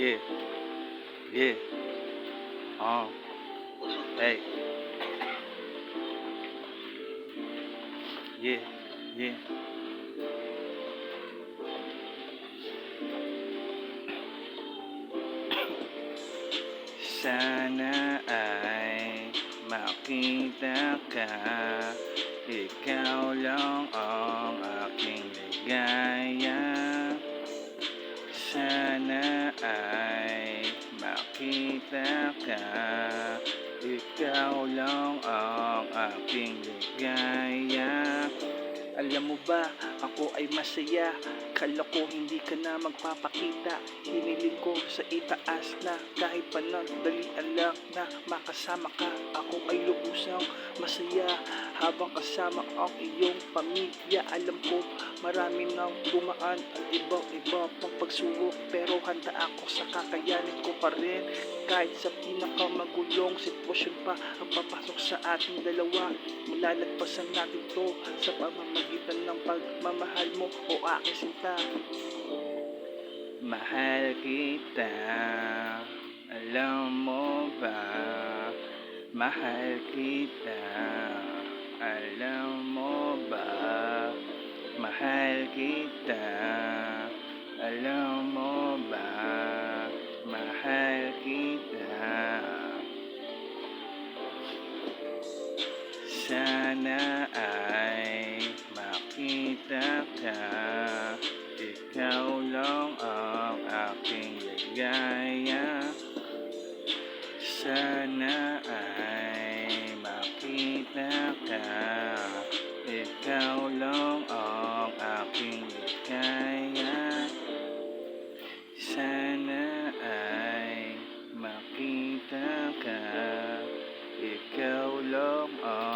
Yeah, yeah, uh, hey, yeah, yeah. Sana ay makita ka, ikaw lang ang aking ligaya. Sana ay makita ka, ikaw lang ang aking ligaya. Alam mo ba, ako ay masaya. Kala ko hindi ka na magpapakita. Hiniling ko sa itaas na kahit panandalian lang na makasama ka. Ako ay lubusang masaya habang kasama ang iyong pamilya. Alam ko marami nang dumaan ang iba-iba pang pagsubok, pero handa ako sa kakayanin ko pa rin. Kahit sa pinakamagulong sitwasyon pa ang papasok sa ating dalawa, malalagpasan natin to sa pamamagitan ng pagmamahal mo o aking sinta. Mahal kita, alam mo ba? Mahal kita, alam mo ba? Mahal kita, alam mo ba? Mahal kita. Sana ay makita ka, ikaw lang ang aking ligaya. Sana ay makita ka, ikaw lang ang aking ligaya. Sana ay makita ka, ikaw lang ang